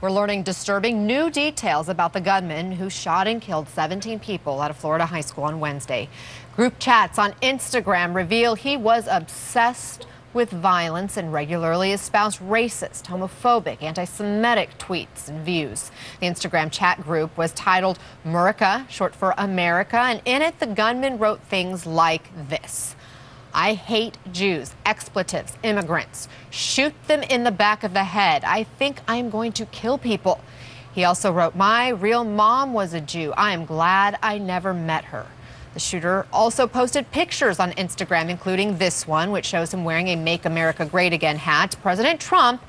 We're learning disturbing new details about the gunman who shot and killed 17 people at a Florida high school on Wednesday. Group chats on Instagram reveal he was obsessed with violence and regularly espoused racist, homophobic, anti-Semitic tweets and views. The Instagram chat group was titled Murica, short for America, and in it the gunman wrote things like this: "I hate Jews, expletives, immigrants. Shoot them in the back of the head. I think I'm going to kill people." He also wrote, "My real mom was a Jew. I am glad I never met her." The shooter also posted pictures on Instagram, including this one, which shows him wearing a Make America Great Again hat. President Trump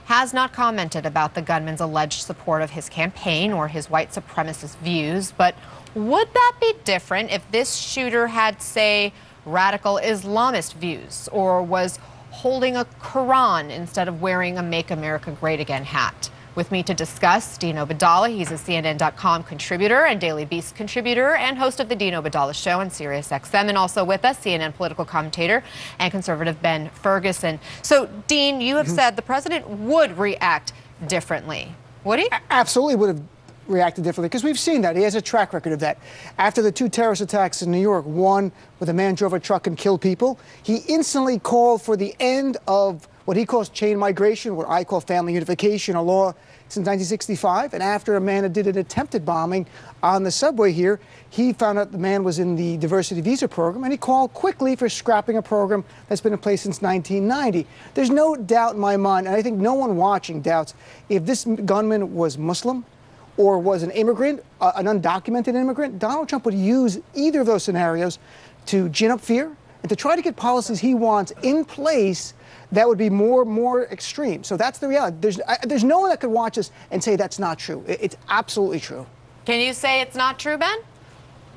has not commented about the gunman's alleged support of his campaign or his white supremacist views. But would that be different if this shooter had, say, radical Islamist views, or was holding a Koran instead of wearing a Make America Great Again hat? With me to discuss, Dean Obeidallah. He's a CNN.com contributor and Daily Beast contributor and host of the Dean Obeidallah Show on SiriusXM. And also with us, CNN political commentator and conservative Ben Ferguson. So, Dean, you have said the president would react differently. Would he? Absolutely would have reacted differently, because we've seen that. He has a track record of that. After the two terrorist attacks in New York, one where the man drove a truck and killed people, he instantly called for the end of what he calls chain migration, what I call family unification, a law since 1965. And after a man did an attempted bombing on the subway here, he found out the man was in the diversity visa program, and he called quickly for scrapping a program that's been in place since 1990. There's no doubt in my mind, and I think no one watching doubts, if this gunman was Muslim or was an immigrant, an undocumented immigrant, Donald Trump would use either of those scenarios to gin up fear and to try to get policies he wants in place that would be more extreme. So that's the reality. There's no one that could watch us and say that's not true. It's absolutely true. Can you say it's not true, Ben?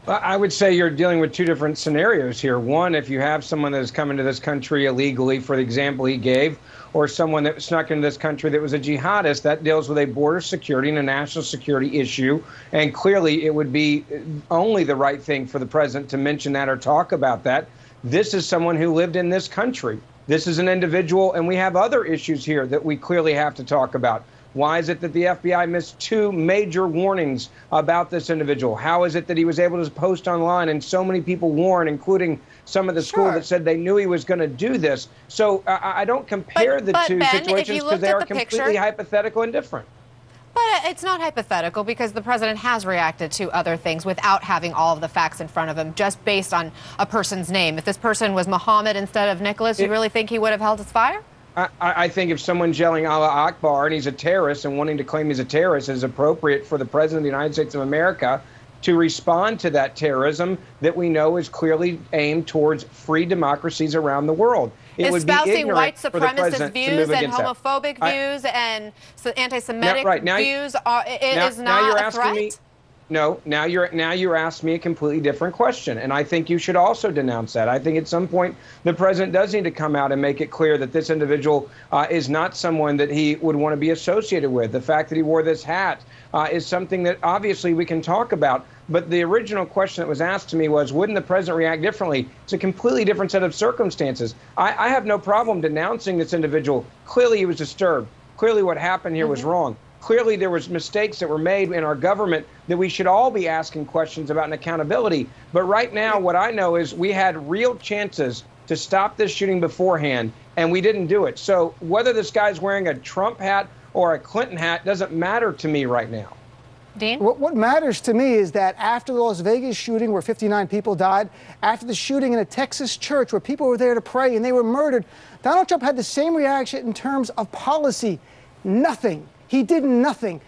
Well, I would say you're dealing with two different scenarios here. One, if you have someone that has come into this country illegally, for the example he gave, or someone that snuck into this country that was a jihadist, that deals with a border security and a national security issue. And clearly it would be only the right thing for the president to mention that or talk about that. This is someone who lived in this country. This is an individual, and we have other issues here that we clearly have to talk about. Why is it that the FBI missed two major warnings about this individual? How is it that he was able to post online and so many people warned, including some of the school that said they knew he was going to do this? So I don't compare the two situations because they are completely hypothetical and different. But it's not hypothetical, because the president has reacted to other things without having all of the facts in front of him, just based on a person's name. If this person was Muhammad instead of Nicholas, you really think he would have held his fire? I think if someone's yelling Allah Akbar and he's a terrorist and wanting to claim he's a terrorist, it is appropriate for the president of the United States of America to respond to that terrorism that we know is clearly aimed towards free democracies around the world. It espousing white supremacist views and homophobic views and anti-Semitic views is not a threat? No, now you're asking me a completely different question, and I think you should also denounce that. I think at some point the president does need to come out and make it clear that this individual is not someone that he would want to be associated with. The fact that he wore this hat is something that obviously we can talk about. But the original question that was asked to me was, wouldn't the president react differently? It's a completely different set of circumstances. I have no problem denouncing this individual. Clearly he was disturbed. Clearly what happened here was wrong. Clearly there was mistakes that were made in our government that we should all be asking questions about and accountability. But right now what I know is we had real chances to stop this shooting beforehand, and we didn't do it. So whether this guy's wearing a Trump hat or a Clinton hat doesn't matter to me right now. Dean? What matters to me is that after the Las Vegas shooting where 59 people died, after the shooting in a Texas church where people were there to pray and they were murdered, Donald Trump had the same reaction in terms of policy. Nothing. He did nothing.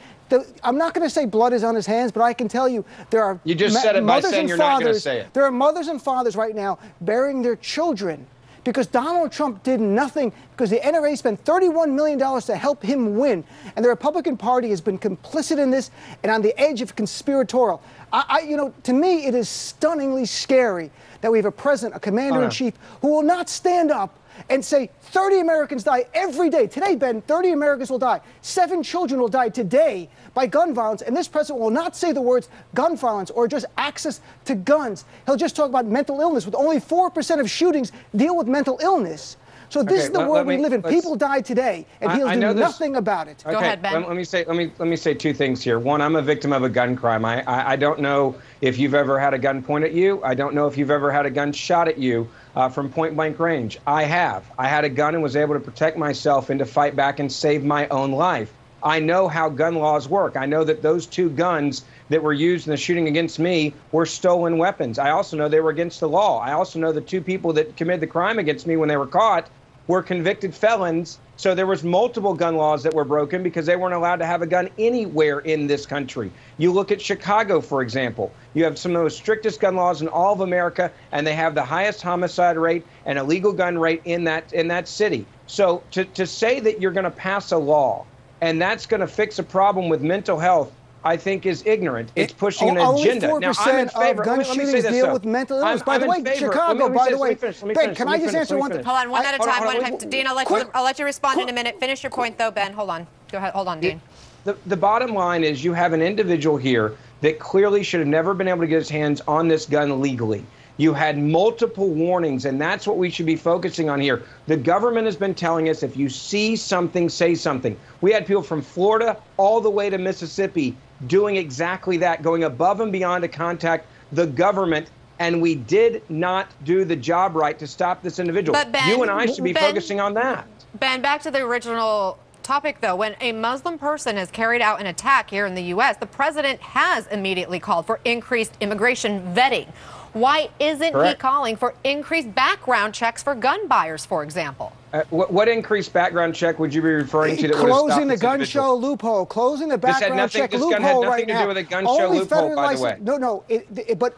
I'm not going to say blood is on his hands, but I can tell you there are You just said it by saying you're not going to say it. There are mothers and fathers right now burying their children because Donald Trump did nothing, because the NRA spent $31 million to help him win. And the Republican Party has been complicit in this and on the edge of conspiratorial. To me, it is stunningly scary that we have a president, a commander-in-chief, who will not stand up and say 30 Americans die every day. Today, Ben, 30 Americans will die. 7 children will die today by gun violence. And this president will not say the words gun violence or just access to guns. He'll just talk about mental illness, with only 4% of shootings deal with mental illness. So this is the world we live in. People die today, and he'll do nothing about it. Okay, go ahead, Ben. Let me say two things here. One, I'm a victim of a gun crime. I don't know if you've ever had a gun pointed at you. I don't know if you've ever had a gun shot at you from point blank range. I have. I had a gun and was able to protect myself and to fight back and save my own life. I know how gun laws work. I know that those two guns that were used in the shooting against me were stolen weapons. I also know they were against the law. I also know the two people that committed the crime against me when they were caught were convicted felons. So there was multiple gun laws that were broken because they weren't allowed to have a gun anywhere in this country. You look at Chicago, for example. You have some of the strictest gun laws in all of America, and they have the highest homicide rate and illegal gun rate in that city. So to say that you're going to pass a law and that's going to fix a problem with mental health, I think is ignorant. It's pushing an agenda. Only 4% of gun shootings deal with mental illness. By the way, Chicago, by the way, Ben, can I just answer one thing? Hold on, one at a time. Dean, I'll let you respond in a minute. Finish your point, though, Ben. Hold on. Go ahead. Hold on, Dean. The bottom line is you have an individual here that clearly should have never been able to get his hands on this gun legally. You had multiple warnings, and that's what we should be focusing on here. The government has been telling us if you see something, say something. We had people from Florida all the way to Mississippi doing exactly that, going above and beyond to contact the government, and we did not do the job right to stop this individual. But Ben, you and I should be focusing on that. Ben, back to the original topic, though. When a Muslim person has carried out an attack here in the U.S., the president has immediately called for increased immigration vetting. Why isn't he calling for increased background checks for gun buyers, for example? What increased background check would you be referring to? That closing the gun show loophole. Closing the background check loophole right now. This had nothing to do with a gun show loophole, by the way. No, but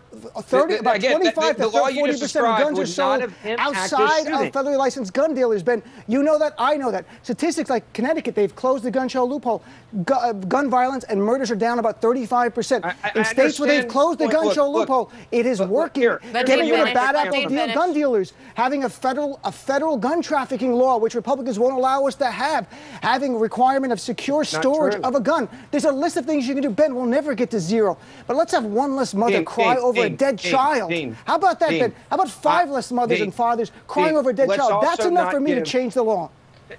25 to 40% of guns are sold outside of federally licensed gun dealers. Ben, you know that, I know that. Statistics like Connecticut, they've closed the gun show loophole. Gun violence and murders are down about 35%. In states where they've closed the gun show loophole, it is working. Getting rid of bad apple gun dealers, having a federal gun trafficking law, which Republicans won't allow us to have, having a requirement of secure storage of a gun. There's a list of things you can do. Ben, we'll never get to zero. But let's have one less mother cry over a dead child. How about that, Ben? How about 5 less mothers and fathers crying over a dead child? That's enough for me to change the law.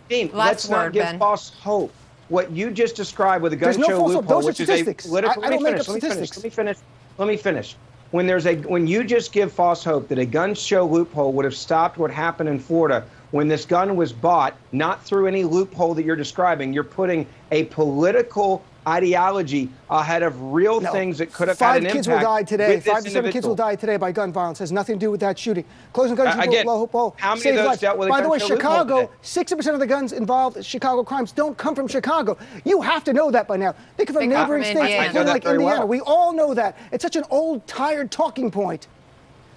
Dean, let's not give false hope. What you just described with a gun show loophole, which is a political... I don't make up statistics. Let me finish. When you just give false hope that a gun show loophole would have stopped what happened in Florida when this gun was bought, not through any loophole that you're describing, you're putting a political ideology ahead of real things that could have had an impact. 5 kids will die today. 5 to 7 kids will die today by gun violence. It has nothing to do with that shooting. Closing gun loophole. How many of those dealt with a gun show loophole? By the way, Chicago, 60% of the guns involved in Chicago crimes don't come from Chicago. You have to know that by now. They come from neighboring states, including like Indiana. We all know that. It's such an old, tired talking point.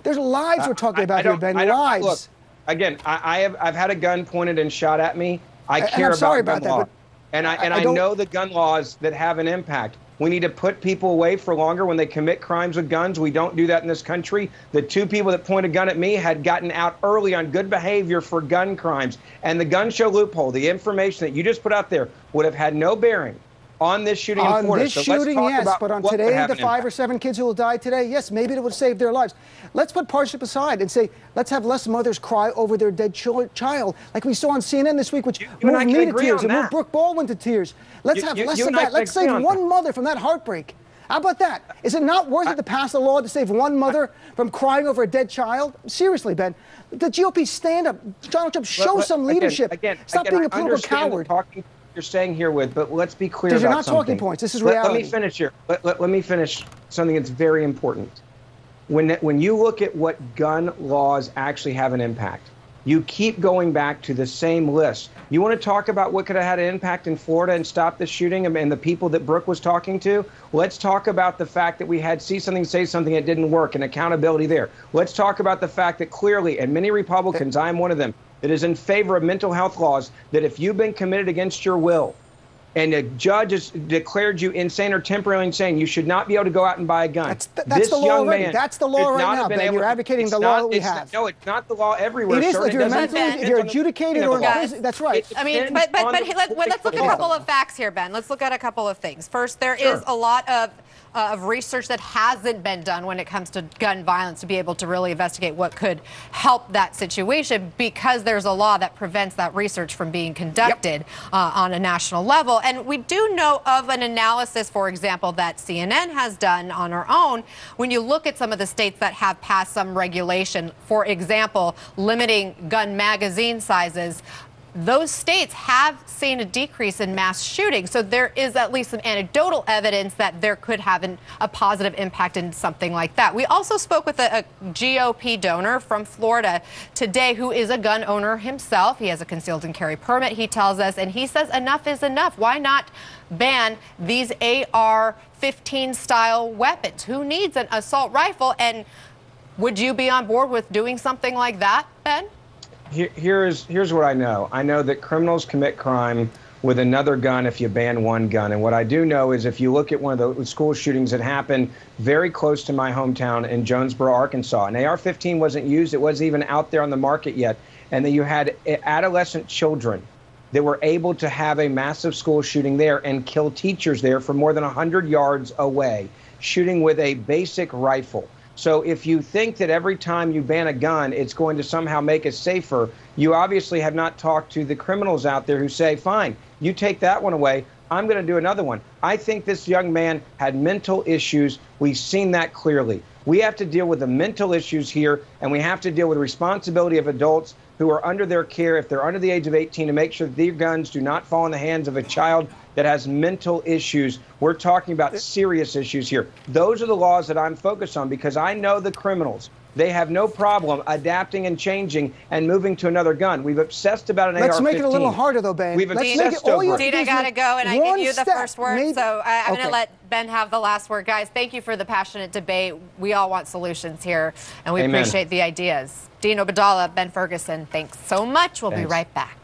There's lives we're talking about here, Ben. Lives. Look, again, I've had a gun pointed and shot at me. I care about gun law. And I know the gun laws that have an impact. We need to put people away for longer when they commit crimes with guns. We don't do that in this country. The 2 people that pointed a gun at me had gotten out early on good behavior for gun crimes. And the gun show loophole, the information that you just put out there, would have had no bearing on this shooting in Florida. On this shooting, yes, but on today, the 5 or 7 kids who will die today, yes, maybe it would save their lives. Let's put partisanship aside and say, let's have less mothers cry over their dead child, like we saw on CNN this week, which moved me to tears and moved Brooke Baldwin to tears. Let's have less of that. Let's save one mother from that heartbreak. How about that? Is it not worth it to pass a law to save one mother from crying over a dead child? Seriously, Ben. The GOP, stand up. Donald Trump, show some leadership. Stop being a political coward. You're staying here with, but let's be clear about something. These are not talking points. This is reality. Let me finish here. Let me finish something that's very important. When you look at what gun laws actually have an impact, you keep going back to the same list. You want to talk about what could have had an impact in Florida and stop the shooting and the people that Brooke was talking to? Let's talk about the fact that we had see something, say something, it didn't work, and accountability there. Let's talk about the fact that clearly, and many Republicans, I am one of them, that is in favor of mental health laws, that if you've been committed against your will and a judge has declared you insane or temporarily insane, you should not be able to go out and buy a gun. That's the law already. That's the law right now, Ben. You're advocating the law that we have. No, it's not the law everywhere. It is. Sir. If you're adjudicated or that's right. I mean, but let's look at a couple of facts here, Ben. Let's look at a couple of things. First, there is a lot of research that hasn't been done when it comes to gun violence to be able to really investigate what could help that situation, because there's a law that prevents that research from being conducted on a national level. And we do know of an analysis, for example, that CNN has done on her own. When you look at some of the states that have passed some regulation, for example, limiting gun magazine sizes, those states have seen a decrease in mass shootings. So there is at least some anecdotal evidence that there could have a positive impact in something like that. We also spoke with a GOP donor from Florida today who is a gun owner himself. He has a concealed and carry permit, he tells us, and he says enough is enough. Why not ban these AR-15 style weapons? Who needs an assault rifle? And would you be on board with doing something like that, Ben? Here's what I know. I know that criminals commit crime with another gun if you ban one gun. And what I do know is if you look at one of the school shootings that happened very close to my hometown in Jonesboro, Arkansas, an AR-15 wasn't used. It wasn't even out there on the market yet. And then you had adolescent children that were able to have a massive school shooting there and kill teachers there from more than 100 yards away, shooting with a basic rifle. So if you think that every time you ban a gun, it's going to somehow make us safer, you obviously have not talked to the criminals out there who say, fine, you take that one away, I'm going to do another one. I think this young man had mental issues. We've seen that clearly. We have to deal with the mental issues here, and we have to deal with the responsibility of adults who are under their care, if they're under the age of 18, to make sure that these guns do not fall in the hands of a child that has mental issues. We're talking about serious issues here. Those are the laws that I'm focused on, because I know the criminals. They have no problem adapting and changing and moving to another gun. We've obsessed about an AR-15. Let's make it a little harder, though, Ben. We've obsessed over it. Dina got to go, and I give you the first word, so I'm going to let Ben have the last word. Guys, thank you for the passionate debate. We all want solutions here, and we appreciate the ideas. Dean Obeidallah, Ben Ferguson, thanks so much. We'll be right back.